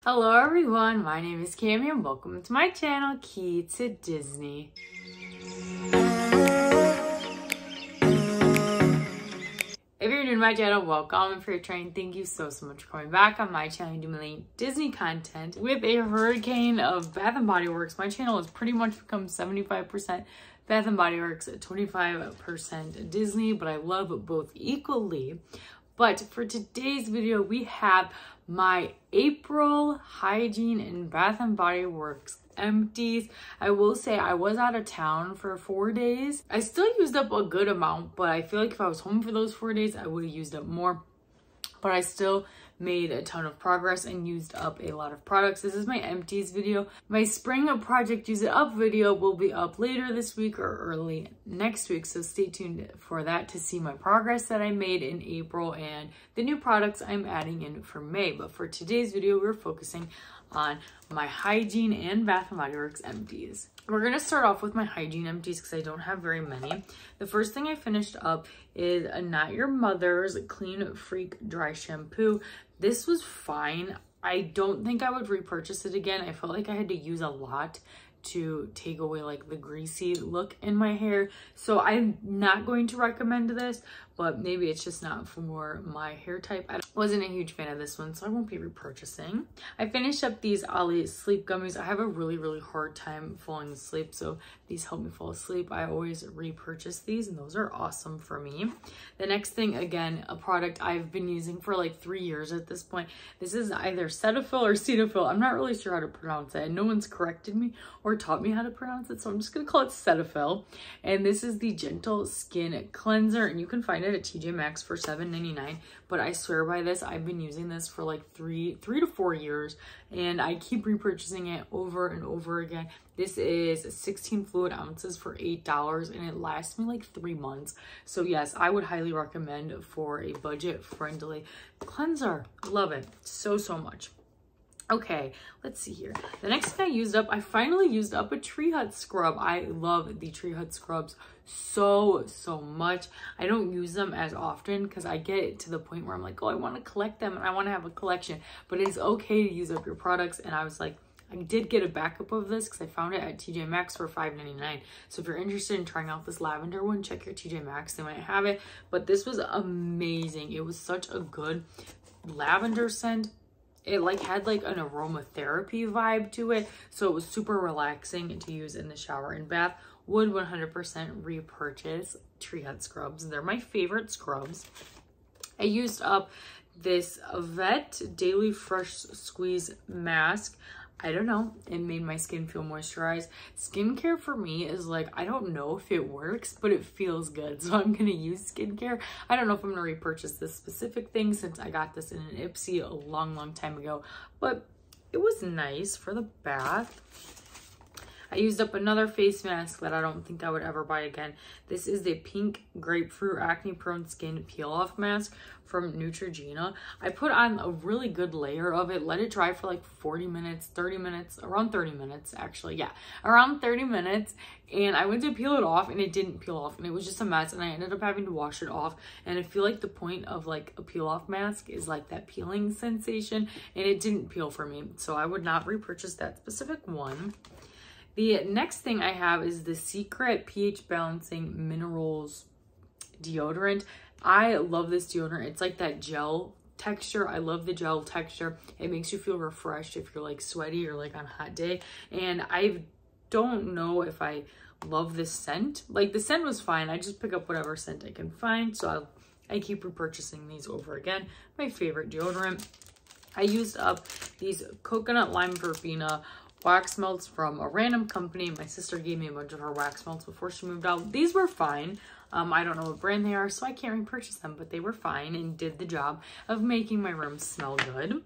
Hello everyone, my name is Cami and welcome to my channel, Key to Disney. If you're new to my channel, welcome. If you're returning, thank you so much for coming back on my channel. I do mainly Disney content. With a hurricane of Bath & Body Works, my channel has pretty much become 75% Bath & Body Works, 25% Disney, but I love both equally. But for today's video, we have my April hygiene and Bath & Body Works empties. I will say I was out of town for 4 days. I still used up a good amount, but I feel like if I was home for those 4 days, I would have used up more. But I still made a ton of progress and used up a lot of products. This is my empties video. My spring project use it up video will be up later this week or early next week, so stay tuned for that to see my progress that I made in April and the new products I'm adding in for May. But for today's video, we're focusing on my hygiene and Bath & Body Works empties. We're gonna start off with my hygiene empties because I don't have very many. The first thing I finished up is a Not Your Mother's Clean Freak Dry Shampoo. This was fine. I don't think I would repurchase it again. I felt like I had to use a lot to take away like the greasy look in my hair. So I'm not going to recommend this, but maybe it's just not for my hair type. I wasn't a huge fan of this one, so I won't be repurchasing. I finished up these Ollie Sleep Gummies. I have a really hard time falling asleep, so these help me fall asleep. I always repurchase these, and those are awesome for me. The next thing, again, a product I've been using for like 3 years at this point. This is either Cetaphil or Cetaphil. I'm not really sure how to pronounce it, and no one's corrected me or taught me how to pronounce it, so I'm just gonna call it Cetaphil. And this is the Gentle Skin Cleanser, and you can find it at TJ Maxx for $7.99. But I swear by this, I've been using this for like three to 4 years, and I keep repurchasing it over and over again. This is 16 fluid ounces for $8, and it lasts me like 3 months. So yes, I would highly recommend for a budget-friendly cleanser. Love it so much. Okay, let's see here. The next thing I used up, I finally used up a Tree Hut scrub. I love the Tree Hut scrubs so much. I don't use them as often because I get to the point where I'm like, oh, I want to collect them and I want to have a collection. But it's okay to use up your products. And I was like, I did get a backup of this because I found it at TJ Maxx for $5.99. So if you're interested in trying out this lavender one, check your TJ Maxx. They might have it. But this was amazing. It was such a good lavender scent. It like had like an aromatherapy vibe to it, so it was super relaxing to use in the shower and bath. Would 100% repurchase Tree Hut scrubs. They're my favorite scrubs. I used up this Vet Daily Fresh Squeeze mask. I don't know, it made my skin feel moisturized. Skincare for me is like, I don't know if it works, but it feels good. So I'm gonna use skincare. I don't know if I'm gonna repurchase this specific thing since I got this in an Ipsy a long time ago, but it was nice for the bath. I used up another face mask that I don't think I would ever buy again. This is the Pink Grapefruit Acne Prone Skin Peel Off Mask from Neutrogena. I put on a really good layer of it, let it dry for like 40 minutes, 30 minutes, around 30 minutes actually. Yeah, around 30 minutes. And I went to peel it off and it didn't peel off and it was just a mess, and I ended up having to wash it off. And I feel like the point of like a peel off mask is like that peeling sensation, and it didn't peel for me. So I would not repurchase that specific one. The next thing I have is the Secret pH Balancing Minerals deodorant. I love this deodorant. It's like that gel texture. I love the gel texture. It makes you feel refreshed if you're like sweaty or like on a hot day. And I don't know if I love this scent. Like the scent was fine. I just pick up whatever scent I can find. So I keep repurchasing these over again. My favorite deodorant. I used up these Coconut Lime Verbena wax melts from a random company. My sister gave me a bunch of her wax melts before she moved out. These were fine. I don't know what brand they are, so I can't repurchase them, but they were fine and did the job of making my room smell good.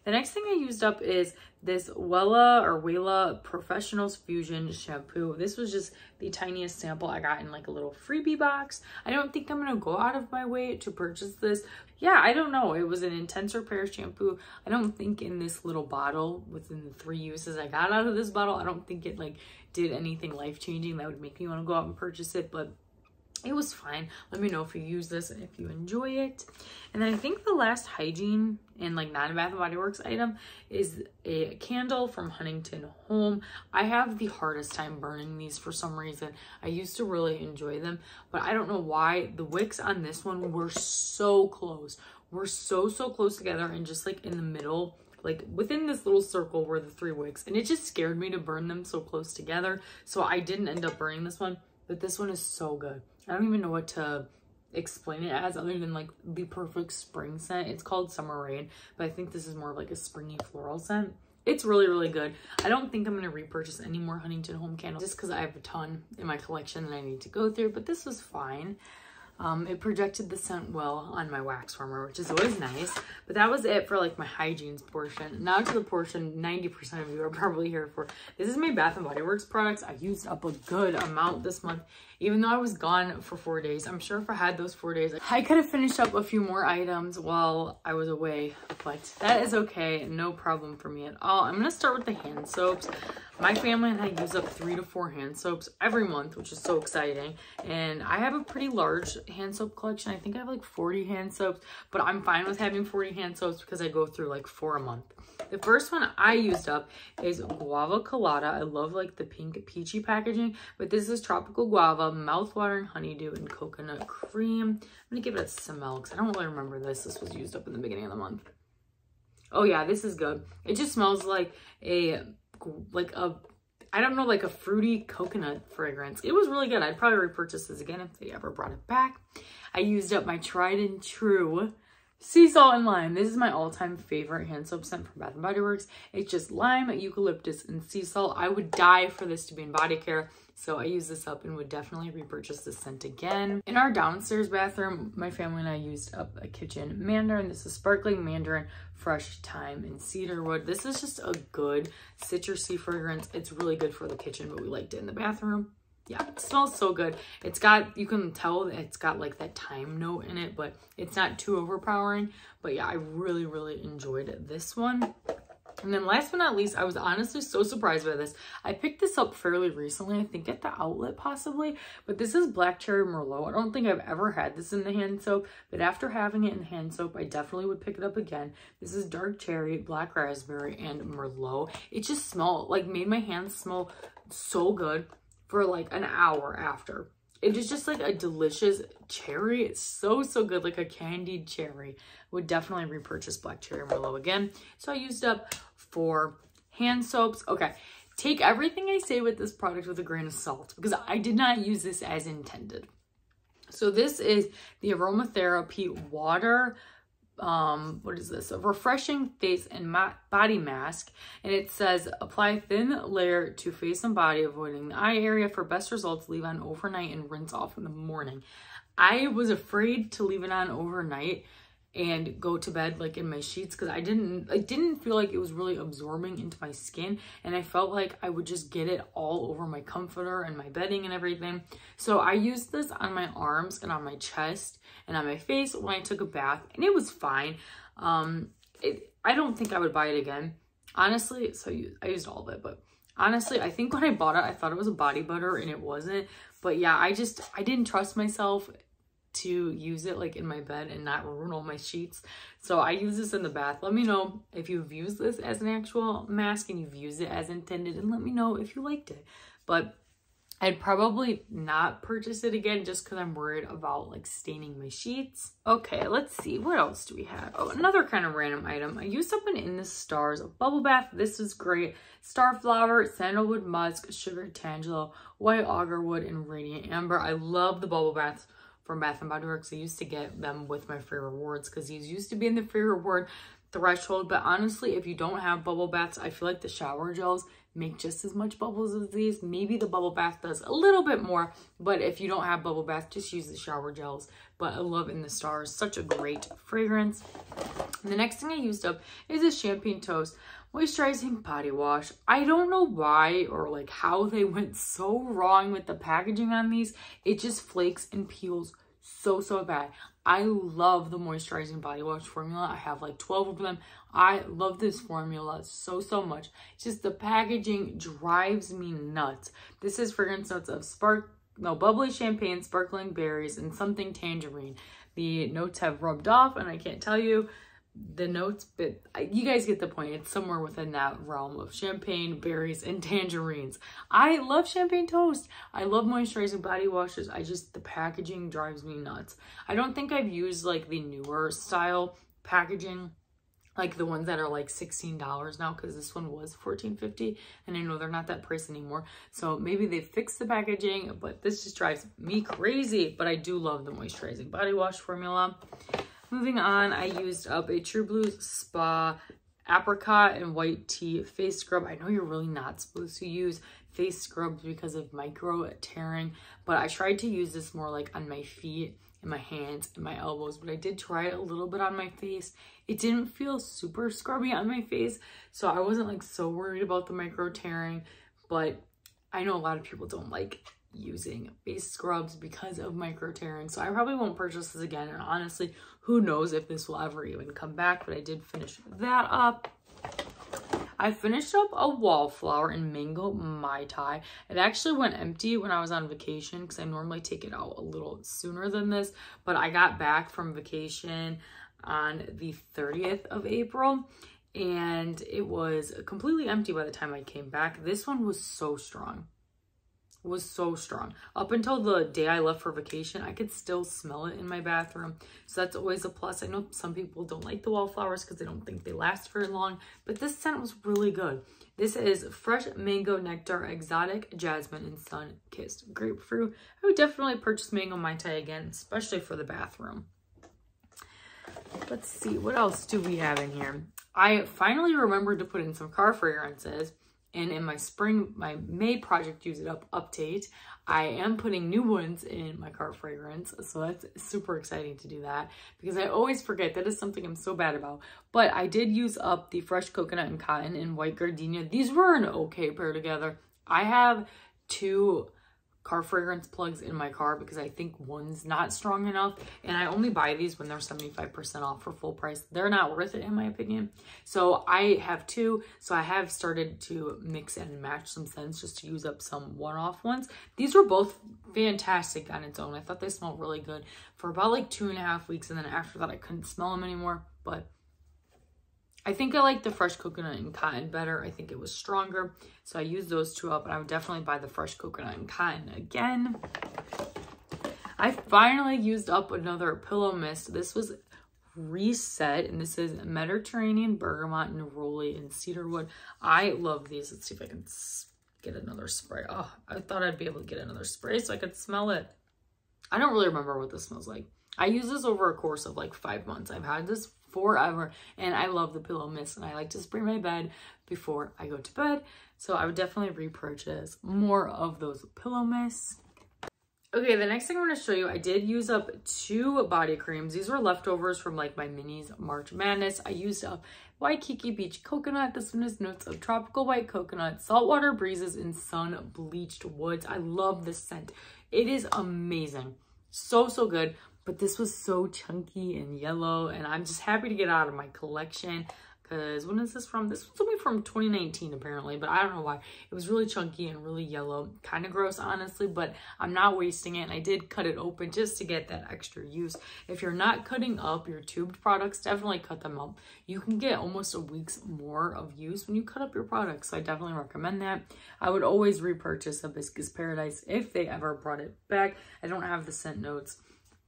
The next thing I used up is this Wella Professionals Fusion Shampoo. This was just the tiniest sample I got in like a little freebie box. I don't think I'm gonna go out of my way to purchase this. Yeah, I don't know. It was an intense repair shampoo. I don't think in this little bottle, within the 3 uses I got out of this bottle, I don't think it like did anything life-changing that would make me want to go out and purchase it, but it was fine. Let me know if you use this and if you enjoy it. And then I think the last hygiene and like not a Bath & Body Works item is a candle from Huntington Home. I have the hardest time burning these for some reason. I used to really enjoy them, but I don't know why. The wicks on this one were so close. We're so close together, and just like in the middle, like within this little circle were the 3 wicks, and it just scared me to burn them so close together. So I didn't end up burning this one, but this one is so good. I don't even know what to explain it as other than like the perfect spring scent. It's called Summer Rain, but I think this is more of like a springy floral scent. It's really good. I don't think I'm going to repurchase any more Huntington Home candles just because I have a ton in my collection that I need to go through, but this was fine. It projected the scent well on my wax warmer, which is always nice. But that was it for like my hygienes portion. Now to the portion 90% of you are probably here for. This is my Bath & Body Works products. I used up a good amount this month, even though I was gone for 4 days. I'm sure if I had those 4 days, I could have finished up a few more items while I was away, but that is okay. No problem for me at all. I'm going to start with the hand soaps. My family and I use up 3 to 4 hand soaps every month, which is so exciting. And I have a pretty large hand soap collection. I think I have like 40 hand soaps, but I'm fine with having 40 hand soaps because I go through like 4 a month. The first one I used up is Guava Colada. I love like the pink peachy packaging, but this is tropical guava, mouth-watering honeydew, and coconut cream. I'm gonna give it a smell because I don't really remember this. This was used up in the beginning of the month. Oh yeah, this is good. It just smells like I don't know, like a fruity coconut fragrance. It was really good. I'd probably repurchase this again if they ever brought it back. I used up my tried and true Sea Salt and Lime. This is my all-time favorite hand soap scent from Bath & Body Works. It's just lime, eucalyptus, and sea salt. I would die for this to be in body care, so I use this up and would definitely repurchase this scent again. In our downstairs bathroom, my family and I used up a kitchen mandarin. This is sparkling mandarin, fresh thyme, and cedarwood. This is just a good citrusy fragrance. It's really good for the kitchen, but we liked it in the bathroom. Yeah, it smells so good. It's got, you can tell it's got like that thyme note in it, but it's not too overpowering. But yeah, I really enjoyed this one. And then last but not least, I was honestly so surprised by this. I picked this up fairly recently, I think at the outlet possibly, but this is Black Cherry Merlot. I don't think I've ever had this in the hand soap, but after having it in hand soap, I definitely would pick it up again. This is dark cherry, black raspberry, and Merlot. It just smelled, like made my hands smell so good for like an hour after. It is just like a delicious cherry. It's so good, like a candied cherry. Would definitely repurchase Black Cherry Merlot again. So I used up 4 hand soaps. Okay, take everything I say with this product with a grain of salt because I did not use this as intended. So this is the Aromatherapy Water, what is this? A refreshing face and body mask, and it says apply thin layer to face and body, avoiding the eye area. For best results, leave on overnight and rinse off in the morning. I was afraid to leave it on overnight and go to bed like in my sheets because I didn't feel like it was really absorbing into my skin, and I felt like I would just get it all over my comforter and my bedding and everything. So I used this on my arms and on my chest and on my face when I took a bath, and it was fine. I don't think I would buy it again, honestly. So I used all of it, but honestly, I think when I bought it, I thought it was a body butter and it wasn't. But yeah, I didn't trust myself to use it like in my bed and not ruin all my sheets. So I use this in the bath. Let me know if you've used this as an actual mask and you've used it as intended, and let me know if you liked it. But I'd probably not purchase it again just because I'm worried about like staining my sheets. Okay, let's see. What else do we have? Oh, another kind of random item. I used up an In the Stars bubble bath. This is great. Starflower, Sandalwood Musk, Sugar Tangelo, White Agarwood, and Radiant Amber. I love the bubble baths from Bath & Body Works. I used to get them with my free rewards because these used to be in the free reward threshold. But honestly, if you don't have bubble baths, I feel like the shower gels make just as much bubbles as these. Maybe the bubble bath does a little bit more, but if you don't have bubble bath, just use the shower gels. But I love In the Stars, such a great fragrance. And the next thing I used up is a Champagne Toast moisturizing body wash. I don't know why or like how they went so wrong with the packaging on these. It just flakes and peels so bad. I love the moisturizing body wash formula. I have like 12 of them. I love this formula so much. Just the packaging drives me nuts. This is fragrance notes of bubbly champagne, sparkling berries, and something tangerine. The notes have rubbed off, and I can't tell you the notes, but you guys get the point. It's somewhere within that realm of champagne, berries, and tangerines. I love champagne toast. I love moisturizing body washes. The packaging drives me nuts. I don't think I've used like the newer style packaging, like the ones that are like $16 now, because this one was $14.50, and I know they're not that price anymore. So maybe they fixed the packaging, but this just drives me crazy. But I do love the moisturizing body wash formula. Moving on, I used up a True Blue Spa apricot and white tea face scrub. I know you're really not supposed to use face scrubs because of micro tearing, but I tried to use this more like on my feet and my hands and my elbows, but I did try it a little bit on my face. It didn't feel super scrubby on my face, so I wasn't like so worried about the micro tearing, but I know a lot of people don't like using face scrubs because of micro tearing, so I probably won't purchase this again. And honestly, who knows if this will ever even come back, but I did finish that up. I finished up a Wallflower in Mango Mai Tai. It actually went empty when I was on vacation because I normally take it out a little sooner than this, but I got back from vacation on the 30th of April and it was completely empty by the time I came back. This one was so strong. Up until the day I left for vacation, I could still smell it in my bathroom, so that's always a plus. I know some people don't like the Wallflowers because they don't think they last very long, but this scent was really good. This is Fresh Mango Nectar, Exotic Jasmine, and Sun-Kissed Grapefruit. I would definitely purchase Mango Mai Tai again, especially for the bathroom. Let's see, what else do we have in here? I finally remembered to put in some car fragrances. And in my May Project Use It Up update, I am putting new ones in my car fragrance. So that's super exciting to do that because I always forget. That is something I'm so bad about. But I did use up the Fresh Coconut and Cotton and White Gardenia. These were an okay pair together. I have 2 car fragrance plugs in my car because I think one's not strong enough, and I only buy these when they're 75% off for full price. They're not worth it in my opinion. So I have 2, so I have started to mix and match some scents just to use up some one-off ones. These were both fantastic on its own. I thought they smelled really good for about like 2.5 weeks, and then after that I couldn't smell them anymore. But I think I like the Fresh Coconut and Cotton better. I think it was stronger. So I used those 2 up, and I would definitely buy the Fresh Coconut and Cotton again. I finally used up another pillow mist. This was Reset, and this is Mediterranean Bergamot, Neroli, and Cedarwood. I love these. Let's see if I can get another spray. Oh, I thought I'd be able to get another spray so I could smell it. I don't really remember what this smells like. I used this over a course of like 5 months. I've had this forever, and I love the pillow mist, and I like to spray my bed before I go to bed. So I would definitely repurchase more of those pillow mists. Okay, the next thing I'm going to show you, I did use up 2 body creams. These were leftovers from like my minis March Madness. I used up Waikiki Beach Coconut. This one is notes of tropical white coconut, saltwater breezes, and sun bleached woods. I love this scent. It is amazing. So good. But this was so chunky and yellow, and I'm just happy to get out of my collection because when is this from? This was only from 2019 apparently, but I don't know why. It was really chunky and really yellow. Kind of gross, honestly, but I'm not wasting it, and I did cut it open just to get that extra use. If you're not cutting up your tubed products, definitely cut them up. You can get almost a week's more of use when you cut up your products, so I definitely recommend that. I would always repurchase Hibiscus Paradise if they ever brought it back. I don't have the scent notes,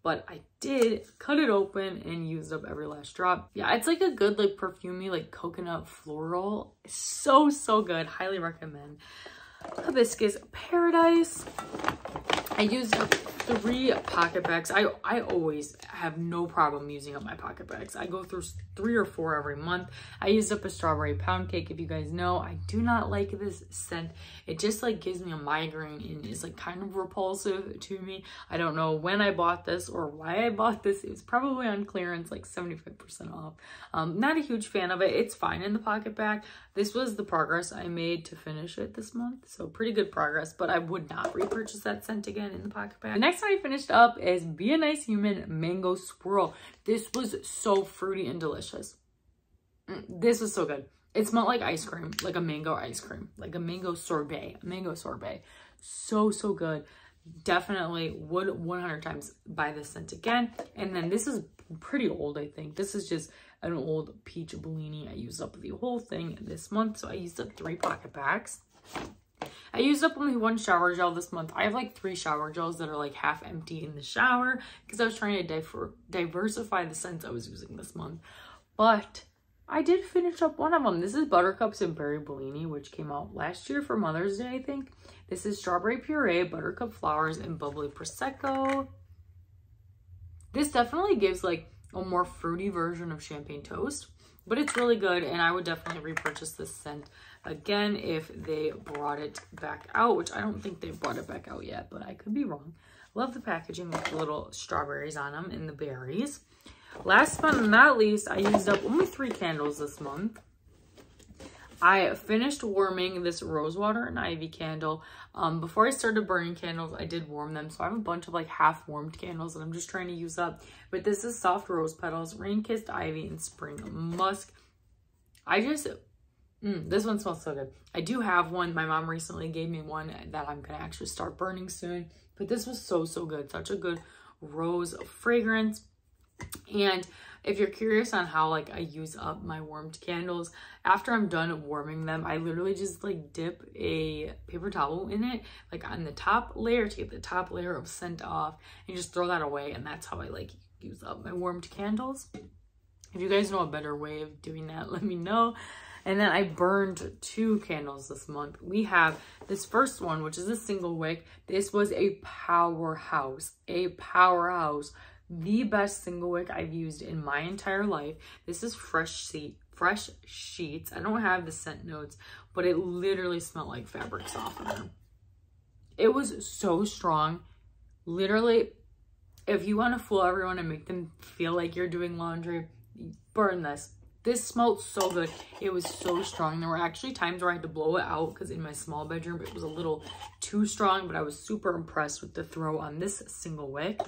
but I did cut it open and used up every last drop. Yeah, it's like a good like perfumey like coconut floral. It's so good. Highly recommend Hibiscus Paradise. I used up 3 pocket bags. I always have no problem using up my pocket bags. I go through 3 or 4 every month. I used up a strawberry pound cake. If you guys know, I do not like this scent. It just like gives me a migraine and is like kind of repulsive to me. I don't know when I bought this or why I bought this. It was probably on clearance, like 75% off. Not a huge fan of it. It's fine in the pocket bag. This was the progress I made to finish it this month. So pretty good progress, but I would not repurchase that scent again in the pocket bag. The next one I finished up is Be a Nice Human Mango Swirl. This was so fruity and delicious. This was so good. It smelled like ice cream, like a mango ice cream, like a mango sorbet, So good. definitely would 100 times buy this scent again. And then this is pretty old, I think. This is just an old peach Bellini. I used up the whole thing this month, so I used up 3 pocket packs. I used up only 1 shower gel this month. I have like 3 shower gels that are like half empty in the shower because I was trying to diversify the scents I was using this month. But I did finish up one of them. This is Buttercups and Berry Bellini, which came out last year for Mother's Day, I think. This is Strawberry Puree, Buttercup Flowers, and Bubbly Prosecco. This definitely gives like a more fruity version of Champagne Toast, but it's really good, and I would definitely repurchase this scent again if they brought it back out, which I don't think they've brought it back out yet, but I could be wrong. Love the packaging with the little strawberries on them and the berries. Last but not least, I used up only 3 candles this month. I finished warming this Rosewater and Ivy candle. Before I started burning candles, I did warm them. So I have a bunch of like half warmed candles that I'm just trying to use up. But this is Soft Rose Petals, Rain Kissed Ivy, and Spring Musk. This one smells so good. I do have one. My mom recently gave me one that I'm going to actually start burning soon. But this was so good. Such a good rose fragrance. And if you're curious on how like I use up my warmed candles, after I'm done warming them, I literally just like dip a paper towel in it, like on the top layer to get the top layer of scent off, and just throw that away. And that's how I like use up my warmed candles. If you guys know a better way of doing that, let me know. And then I burned 2 candles this month. We have this first one, which is a single wick. This was a powerhouse, the best single wick I've used in my entire life. This is Fresh Sheets. I don't have the scent notes, but it literally smelled like fabric softener. It was so strong. Literally, if you want to fool everyone and make them feel like you're doing laundry, burn this. This smelled so good. It was so strong. There were actually times where I had to blow it out because in my small bedroom, it was a little too strong, but I was super impressed with the throw on this single wick.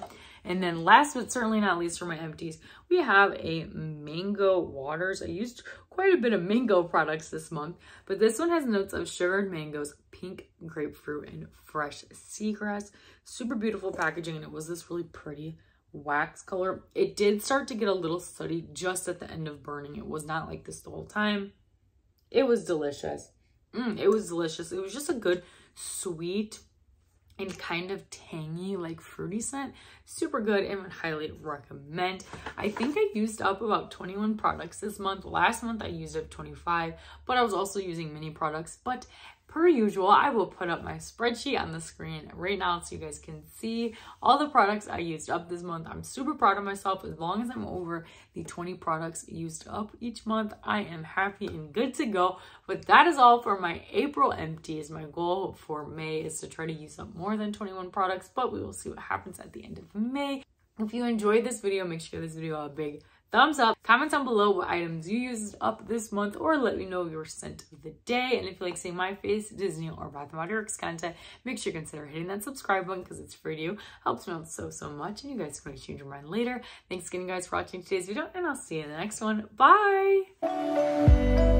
And then last but certainly not least for my empties, we have a Mango Waters. I used quite a bit of mango products this month, but this one has notes of sugared mangoes, pink grapefruit, and fresh seagrass. Super beautiful packaging, and it was this really pretty wax color. It did start to get a little sooty just at the end of burning. It was not like this the whole time. It was delicious. It was delicious. It was just a good sweet and kind of tangy, like fruity scent. Super good and would highly recommend. I think I used up about 21 products this month. Last month I used up 25, but I was also using mini products. But per usual, I will put up my spreadsheet on the screen right now so you guys can see all the products I used up this month. I'm super proud of myself. As long as I'm over the 20 products used up each month, I am happy and good to go. But that is all for my April empties. My goal for May is to try to use up more than 21 products, but we will see what happens at the end of May. If you enjoyed this video, make sure you give this video a big thumbs up. Comment down below what items you used up this month, or let me know your scent of the day. And if you like seeing my face, Disney or Bath & Body Works content, make sure you consider hitting that subscribe button because it's free to you. Helps me out so much, and you guys can change your mind later. Thanks again, guys, for watching today's video, and I'll see you in the next one. Bye!